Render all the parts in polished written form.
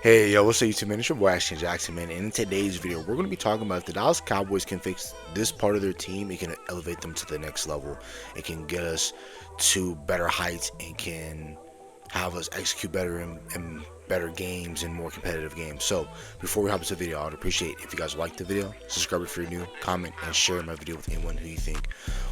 Hey, yo, what's up, YouTube, man? It's your boy, Ashton Jackson, man. And in today's video, we're going to be talking about if the Dallas Cowboys can fix this part of their team. It can elevate them to the next level. It can get us to better heights and can have us execute better in better games and more competitive games. So, before we hop into the video, I'd appreciate if you guys like the video, subscribe if you're new, comment, and share my video with anyone who you think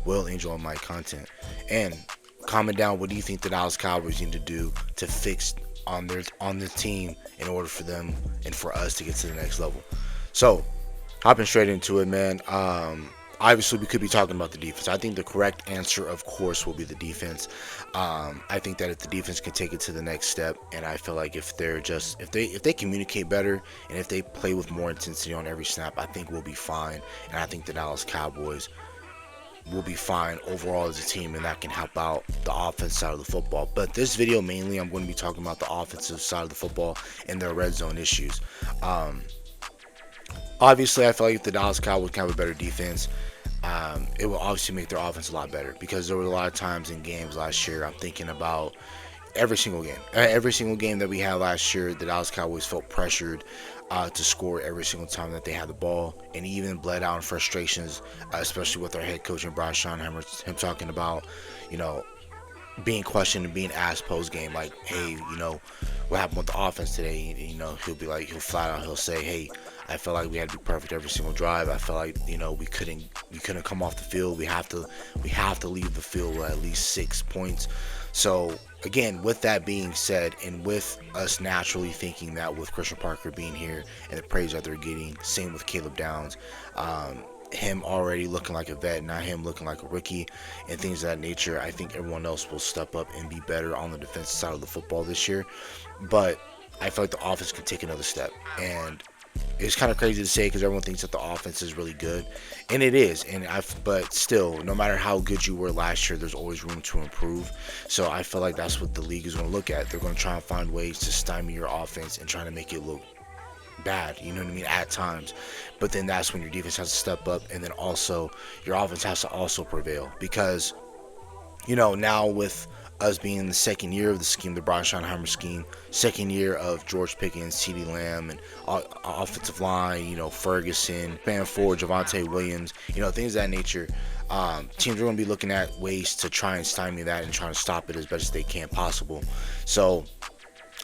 will enjoy my content. And comment down what do you think the Dallas Cowboys need to do to fix on the team in order for them and for us to get to the next level. So, hopping straight into it, man. Obviously, we could be talking about the defense. I think the correct answer, of course, will be the defense. I think that if the defense can take it to the next step, and I feel like if they communicate better and if they play with more intensity on every snap, I think we'll be fine. And I think the Dallas Cowboys will be fine overall as a team, and that can help out the offense side of the football. But this video mainly, I'm going to be talking about the offensive side of the football and their red zone issues. Obviously, I feel like if the Dallas Cowboys can have a better defense, it will obviously make their offense a lot better, because there were a lot of times in games last year, I'm thinking about every single game that we had last year, the Dallas Cowboys felt pressured to score every single time that they had the ball, and even bled out in frustrations, especially with our head coach and Brian Schottenheimer, him talking about, being questioned and being asked post game, like, hey, what happened with the offense today? He'll flat out, he'll say, hey, I felt like we had to be perfect every single drive. I felt like, we couldn't come off the field. We have to leave the field with at least 6 points. So again, with that being said, and with us naturally thinking that with Christian Parker being here and the praise that they're getting, same with Caleb Downs, him already looking like a vet, not him looking like a rookie, and things of that nature, I think everyone else will step up and be better on the defensive side of the football this year. But I feel like the offense can take another step, and it's kind of crazy to say because everyone thinks that the offense is really good, and it is. But still, no matter how good you were last year, there's always room to improve. So I feel like that's what the league is going to look at. They're going to try and find ways to stymie your offense and try to make it look bad, you know what I mean, at times. But then that's when your defense has to step up, and then also your offense has to also prevail, because now with us being in the second year of the scheme, the Brian Schottenheimer scheme, second year of George Pickens, CeeDee Lamb, and offensive line, Ferguson, Van Ford, Javonte Williams, things of that nature. Teams are going to be looking at ways to try and stymie that and trying to stop it as best as they can possible. So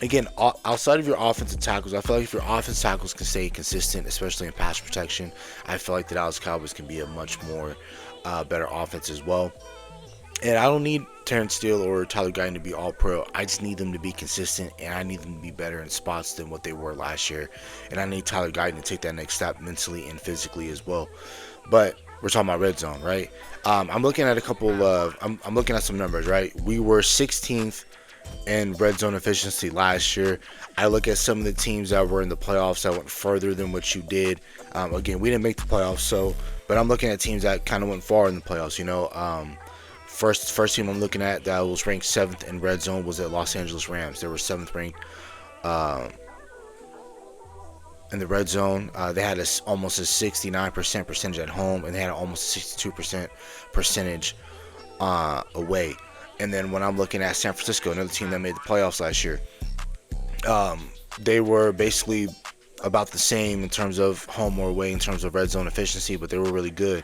again, outside of your offensive tackles, I feel like if your offensive tackles can stay consistent, especially in pass protection, I feel like the Dallas Cowboys can be a much more better offense as well. And I don't need Terrence Steele or Tyler Guyton to be all pro. I just need them to be consistent, and I need them to be better in spots than what they were last year. And I need Tyler Guyton to take that next step mentally and physically as well. But we're talking about red zone, right? I'm looking at a couple of I'm looking at some numbers, right? We were 16th in red zone efficiency last year. I look at some of the teams that were in the playoffs that went further than what you did. Again, we didn't make the playoffs, but I'm looking at teams that kind of went far in the playoffs. First team I'm looking at that was ranked 7th in red zone was the Los Angeles Rams. They were 7th ranked in the red zone. They had almost a 69% percentage at home, and they had almost a 62% percentage away. And then when I'm looking at San Francisco, another team that made the playoffs last year, they were basically about the same in terms of home or away in terms of red zone efficiency, but they were really good.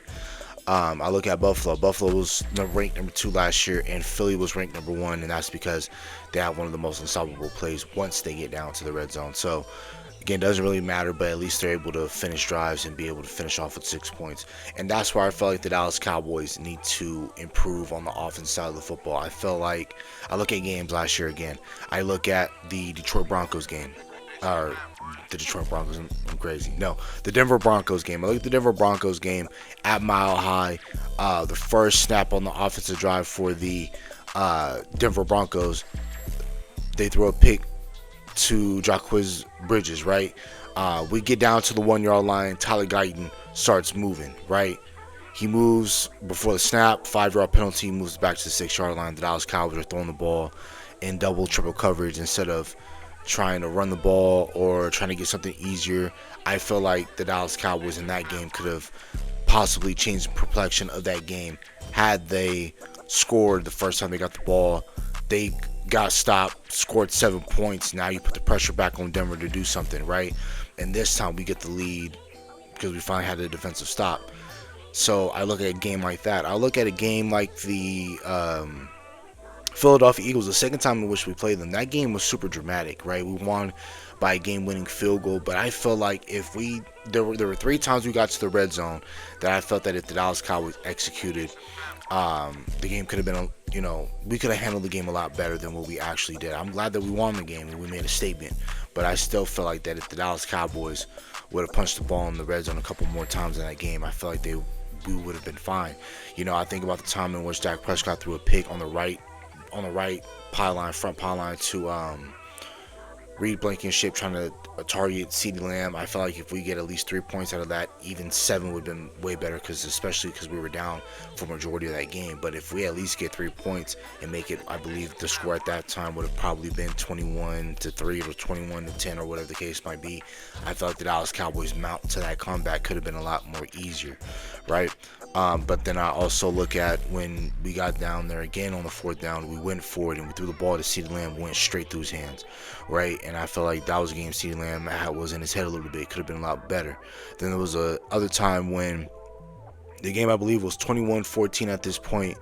I look at Buffalo. Buffalo was ranked number 2 last year, and Philly was ranked number 1, and that's because they have one of the most unstoppable plays once they get down to the red zone. So again, it doesn't really matter, but at least they're able to finish drives and be able to finish off with 6 points. And that's where I felt like the Dallas Cowboys need to improve on the offense side of the football. I feel like I look at games last year again. I look at the Detroit Broncos game. Or the Detroit Broncos, I'm crazy. No, the Denver Broncos game. I look at the Denver Broncos game at Mile High. The first snap on the offensive drive for the Denver Broncos, they throw a pick to Jacquizz Bridges, right? We get down to the 1-yard line. Tyler Guyton starts moving, right? He moves before the snap, 5-yard penalty, moves back to the 6-yard line. The Dallas Cowboys are throwing the ball in double, triple coverage instead of trying to run the ball or trying to get something easier. I feel like the Dallas Cowboys in that game could have possibly changed the complexion of that game had they scored the first time they got the ball. They got stopped, scored 7 points. Now you put the pressure back on Denver to do something, right? And this time we get the lead because we finally had a defensive stop. So I look at a game like that. I look at a game like the Philadelphia Eagles, the second time in which we played them. That game was super dramatic, right? We won by a game-winning field goal, but I felt like if there were 3 times we got to the red zone that I felt that if the Dallas Cowboys executed, the game could have been, we could have handled the game a lot better than what we actually did. I'm glad that we won the game and we made a statement, but I still feel like that if the Dallas Cowboys would have punched the ball in the red zone a couple more times in that game, I feel like we would have been fine. I think about the time in which Dak Prescott threw a pick on the right front pylon to Reed Blankenship trying to target CeeDee Lamb. I felt like if we get at least 3 points out of that, even 7 would have been way better, especially because we were down for the majority of that game. But if we at least get 3 points and make it, I believe the score at that time would have probably been 21-3 or 21-10 or whatever the case might be. I felt like the Dallas Cowboys mount to that comeback could have been a lot more easier, right? But then I also look at when we got down there again on the 4th down, we went forward and we threw the ball to CeeDee Lamb, went straight through his hands, right? And I felt like that was a game CeeDee Lamb was in his head a little bit. Could have been a lot better. Then there was a other time when the game, I believe, was 21-14 at this point,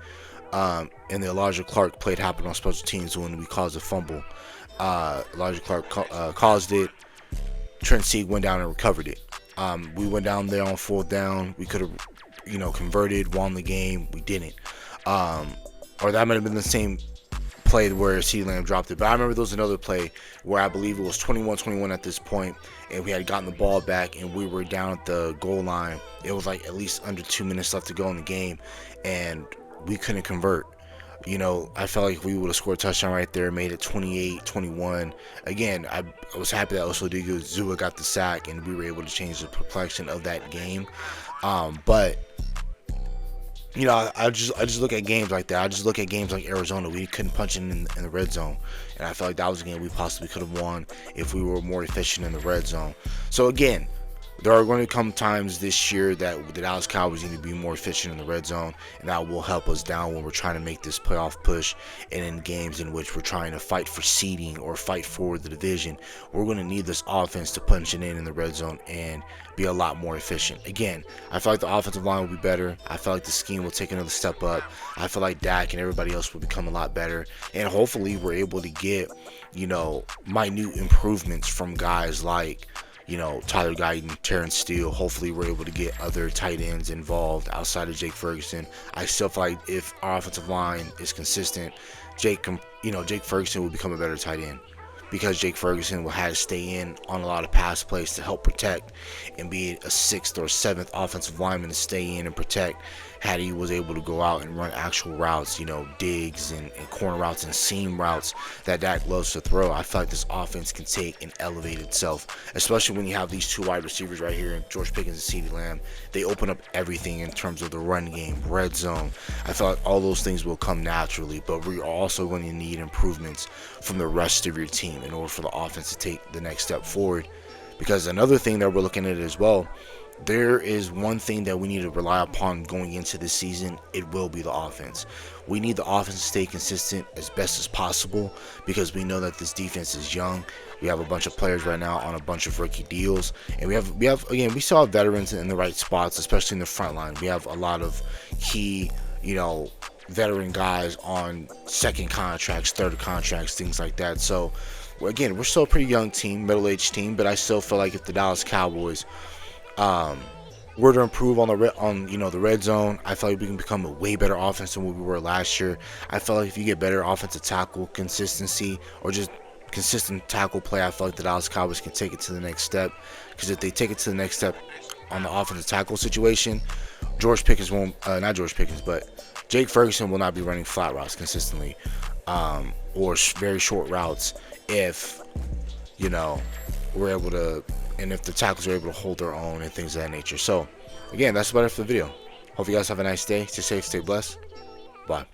and the Elijah Clark played happened on special teams when we caused a fumble. Elijah Clark caused it. Trent Sieg went down and recovered it. We went down there on 4th down. We could have converted, won the game. We didn't. Or that might have been the same play where CeeDee Lamb dropped it. But I remember there was another play where I believe it was 21-21 at this point, and we had gotten the ball back, and we were down at the goal line. It was like at least under 2 minutes left to go in the game, and we couldn't convert. I felt like if we would have scored a touchdown right there, made it 28-21. Again, I was happy that Zua got the sack, and we were able to change the complexion of that game. But I just look at games like that. I just look at games like Arizona. We couldn't punch in the red zone, and I felt like that was a game we possibly could have won if we were more efficient in the red zone. So again, there are going to come times this year that the Dallas Cowboys need to be more efficient in the red zone, and that will help us down when we're trying to make this playoff push, and in games in which we're trying to fight for seeding or fight for the division. We're going to need this offense to punch it in the red zone and be a lot more efficient. Again, I feel like the offensive line will be better. I feel like the scheme will take another step up. I feel like Dak and everybody else will become a lot better, and hopefully we're able to get minute improvements from guys like Tyler Guyton, Terrence Steele. Hopefully we're able to get other tight ends involved outside of Jake Ferguson. I still feel like if our offensive line is consistent, Jake Ferguson will become a better tight end, because Jake Ferguson will have to stay in on a lot of pass plays to help protect and be a 6th or 7th offensive lineman to stay in and protect. Had he was able to go out and run actual routes, digs and corner routes and seam routes that Dak loves to throw, I feel like this offense can take and elevate itself, especially when you have these 2 wide receivers right here, George Pickens and CeeDee Lamb. They open up everything in terms of the run game, red zone. I feel like all those things will come naturally, but we're also going to need improvements from the rest of your team in order for the offense to take the next step forward. Because another thing that we're looking at as well, there is one thing that we need to rely upon going into this season. It will be the offense. We need the offense to stay consistent as best as possible, because we know that this defense is young. We have a bunch of players right now on a bunch of rookie deals, and we have again, we still have veterans in the right spots, especially in the front line. We have a lot of key, veteran guys on 2nd contracts, 3rd contracts, things like that. So again, we're still a pretty young team, middle-aged team, but I still feel like if the Dallas Cowboys were to improve on the red zone, I feel like we can become a way better offense than what we were last year. I feel like if you get better offensive tackle consistency or just consistent tackle play, I feel like the Dallas Cowboys can take it to the next step. Because if they take it to the next step on the offensive tackle situation, Jake Ferguson will not be running flat routes consistently, or very short routes if we're able to, and if the tackles are able to hold their own and things of that nature. So again, that's about it for the video. Hope you guys have a nice day. Stay safe, stay blessed. Bye.